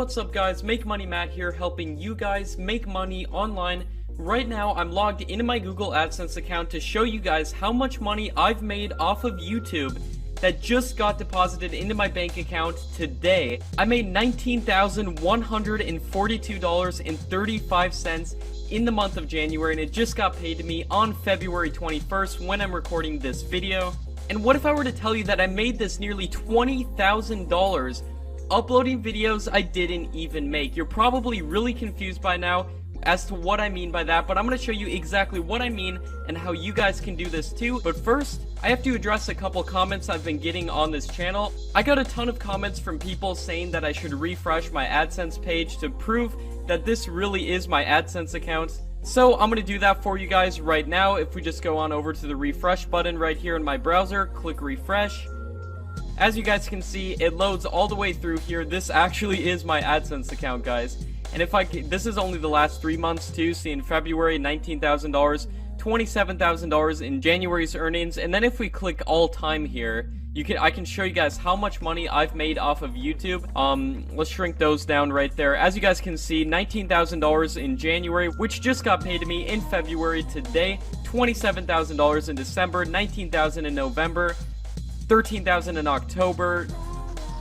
what's up guys, Make Money Matt here, helping you guys make money online. Right now I'm logged into my Google AdSense account to show you guys how much money I've made off of YouTube that just got deposited into my bank account today. I made $19,142.35 in the month of January, and it just got paid to me on February 21st when I'm recording this video. And what if I were to tell you that I made this nearly $20,000 uploading videos I didn't even make? You're probably really confused by now as to what I mean by that, but I'm going to show you exactly what I mean and how you guys can do this too. But first, I have to address a couple comments I've been getting on this channel. I got a ton of comments from people saying that I should refresh my AdSense page to prove that this really is my AdSense account. So I'm going to do that for you guys right now. If we just go on over to the refresh button right here in my browser, click refresh. As you guys can see, it loads all the way through here. This actually is my AdSense account, guys. And if this is only the last 3 months too. See, in February, $19,000, $27,000 in January's earnings. And then if we click all time here, I can show you guys how much money I've made off of YouTube. Let's shrink those down right there. As you guys can see, $19,000 in January, which just got paid to me in February today. $27,000 in December, $19,000 in November, $13,000 in October,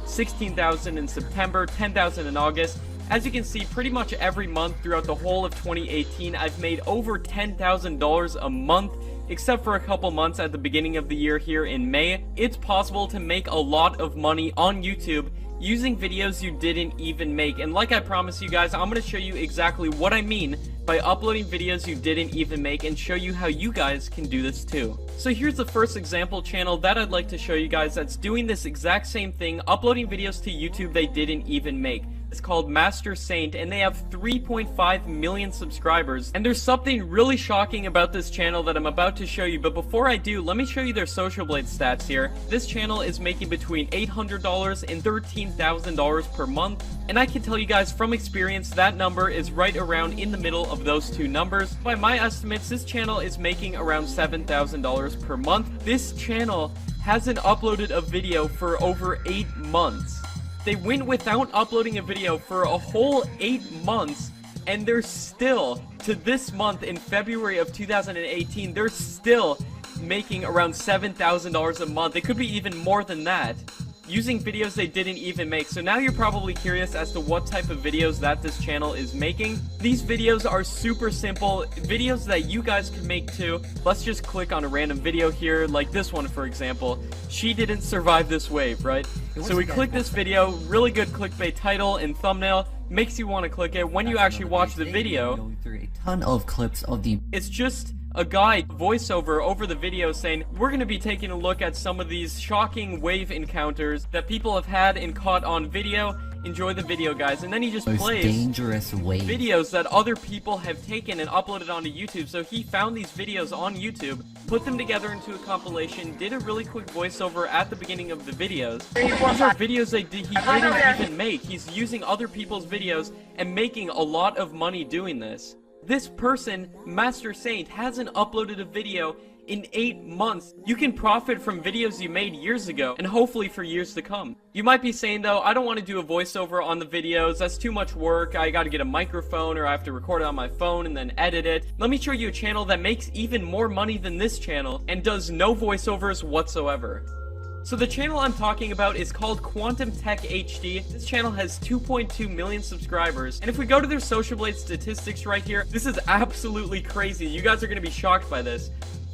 $16,000 in September, $10,000 in August. As you can see, pretty much every month throughout the whole of 2018, I've made over $10,000 a month, except for a couple months at the beginning of the year here in May. It's possible to make a lot of money on YouTube using videos you didn't even make. And like I promised you guys, I'm going to show you exactly what I mean by uploading videos you didn't even make and show you how you guys can do this too. So here's the first example channel that I'd like to show you guys that's doing this exact same thing, uploading videos to YouTube they didn't even make. It's called Master Saint, and they have 3.5 million subscribers. And there's something really shocking about this channel that I'm about to show you, but before I do, let me show you their Social Blade stats here. This channel is making between $800 and $13,000 per month, and I can tell you guys from experience that number is right around in the middle of those two numbers. By my estimates, this channel is making around $7,000 per month. This channel hasn't uploaded a video for over 8 months. They went without uploading a video for a whole 8 months, and they're still, to this month in February of 2018, they're still making around $7,000 a month. It could be even more than that, using videos they didn't even make. So now you're probably curious as to what type of videos that this channel is making. These videos are super simple, videos that you guys can make too. Let's just click on a random video here, like this one for example. She didn't survive this wave, right? So we click this video, really good clickbait title and thumbnail, makes you want to click it. When you actually watch the video, going through a ton of clips of the it's just a guy voiceover over the video saying, we're going to be taking a look at some of these shocking wave encounters that people have had and caught on video. Enjoy the video, guys. And then he just plays dangerous wave videos that other people have taken and uploaded onto YouTube. So he found these videos on YouTube, put them together into a compilation, did a really quick voiceover at the beginning of the videos. These are videos he didn't even make. He's using other people's videos and making a lot of money doing this. This person, Master Saint, hasn't uploaded a video in 8 months. You can profit from videos you made years ago, and hopefully for years to come. You might be saying though, I don't want to do a voiceover on the videos, that's too much work, I gotta get a microphone, or I have to record it on my phone and then edit it. Let me show you a channel that makes even more money than this channel, and does no voiceovers whatsoever. So the channel I'm talking about is called Quantum Tech HD. This channel has 2.2 million subscribers. And if we go to their Social Blade statistics right here, this is absolutely crazy. You guys are going to be shocked by this.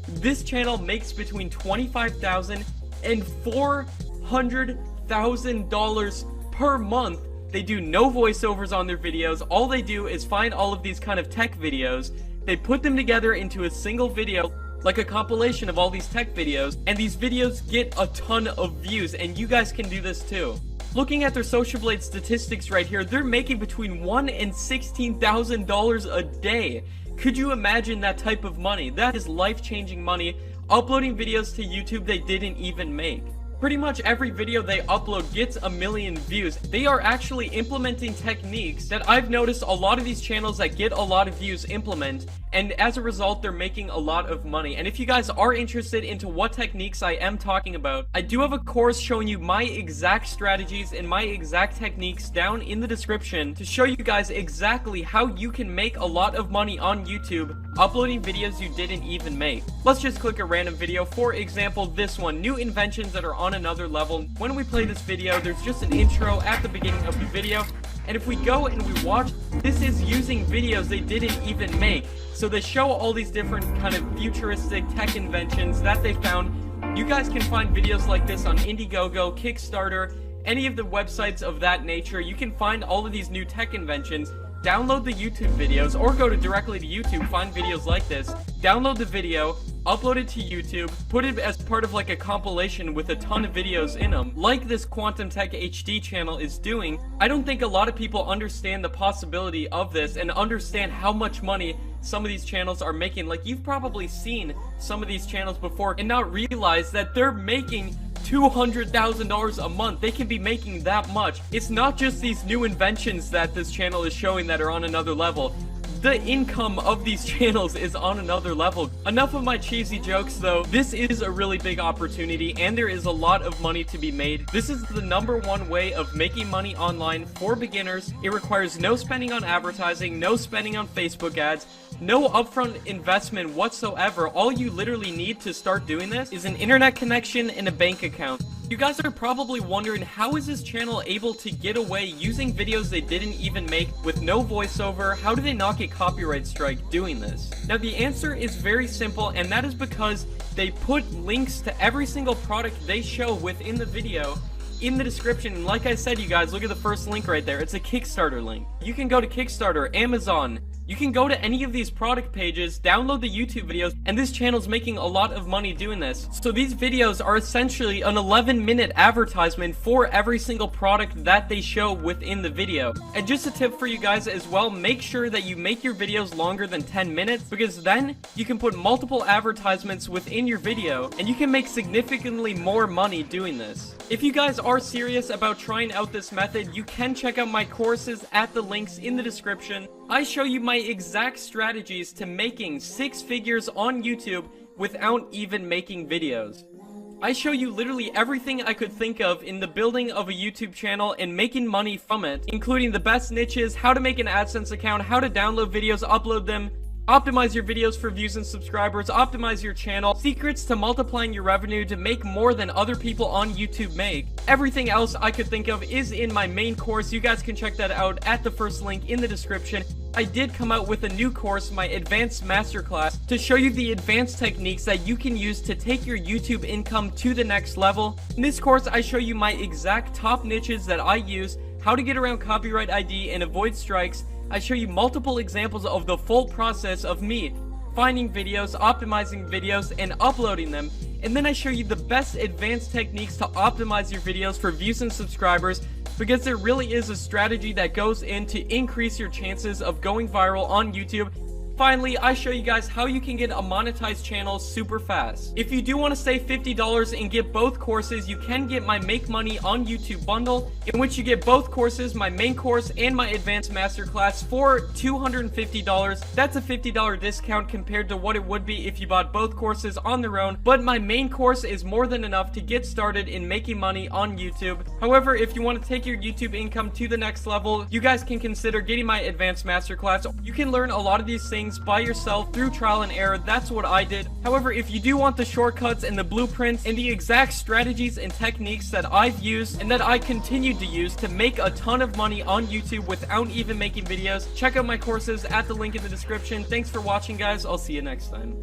This channel makes between $25,000 and $400,000 per month. They do no voiceovers on their videos. All they do is find all of these kind of tech videos. They put them together into a single video, like a compilation of all these tech videos, and these videos get a ton of views, and you guys can do this too. Looking at their Social Blade statistics right here, they're making between $1,000 and $16,000 a day. Could you imagine that type of money? That is life-changing money, uploading videos to YouTube they didn't even make. Pretty much every video they upload gets 1 million views. They are actually implementing techniques that I've noticed a lot of these channels that get a lot of views implement, and as a result they're making a lot of money. And if you guys are interested into what techniques I am talking about, I do have a course showing you my exact strategies and my exact techniques down in the description to show you guys exactly how you can make a lot of money on YouTube uploading videos you didn't even make. Let's just click a random video. For example, this one, new inventions that are on another level. When we play this video, there's just an intro at the beginning of the video, and if we go and we watch, this is using videos they didn't even make. So they show all these different kind of futuristic tech inventions that they found. You guys can find videos like this on Indiegogo, Kickstarter, any of the websites of that nature. You can find all of these new tech inventions, download the YouTube videos, or go directly to YouTube, find videos like this, download the video, upload it to YouTube, put it as part of like a compilation with a ton of videos in them, like this Quantum Tech HD channel is doing. I don't think a lot of people understand the possibility of this and understand how much money some of these channels are making. Like, you've probably seen some of these channels before and not realize that they're making $200,000 a month. They can be making that much. It's not just these new inventions that this channel is showing that are on another level. The income of these channels is on another level. Enough of my cheesy jokes though. This is a really big opportunity and there is a lot of money to be made. This is the #1 way of making money online for beginners. It requires no spending on advertising, no spending on Facebook ads, no upfront investment whatsoever. All you literally need to start doing this is an internet connection and a bank account. You guys are probably wondering, how is this channel able to get away using videos they didn't even make with no voiceover? How do they not get copyright strike doing this? Now the answer is very simple, and that is because they put links to every single product they show within the video in the description. And like I said, you guys, look at the first link right there. It's a Kickstarter link. You can go to Kickstarter, Amazon. You can go to any of these product pages, download the YouTube videos, and this channel's making a lot of money doing this. So these videos are essentially an 11-minute advertisement for every single product that they show within the video. And just a tip for you guys as well, make sure that you make your videos longer than 10 minutes, because then you can put multiple advertisements within your video, and you can make significantly more money doing this. If you guys are serious about trying out this method, you can check out my courses at the links in the description. I show you my exact strategies to making 6 figures on YouTube without even making videos. I show you literally everything I could think of in the building of a YouTube channel and making money from it, including the best niches, how to make an AdSense account, how to download videos, upload them, optimize your videos for views and subscribers, optimize your channel, secrets to multiplying your revenue to make more than other people on YouTube make. Everything else I could think of is in my main course. You guys can check that out at the first link in the description. I did come out with a new course, my Advanced Masterclass, to show you the advanced techniques that you can use to take your YouTube income to the next level. In this course, I show you my exact top niches that I use, how to get around copyright ID and avoid strikes. I show you multiple examples of the full process of me finding videos, optimizing videos, and uploading them. And then I show you the best advanced techniques to optimize your videos for views and subscribers, because there really is a strategy that goes in to increase your chances of going viral on YouTube. Finally, I show you guys how you can get a monetized channel super fast. If you do want to save $50 and get both courses, you can get my Make Money on YouTube bundle, in which you get both courses, my main course and my advanced masterclass, for $250. That's a $50 discount compared to what it would be if you bought both courses on their own, but my main course is more than enough to get started in making money on YouTube. However, if you want to take your YouTube income to the next level, you guys can consider getting my advanced masterclass. You can learn a lot of these things by yourself through trial and error. That's what I did. However, if you do want the shortcuts and the blueprints and the exact strategies and techniques that I've used and that I continue to use to make a ton of money on YouTube without even making videos, check out my courses at the link in the description. Thanks for watching, guys. I'll see you next time.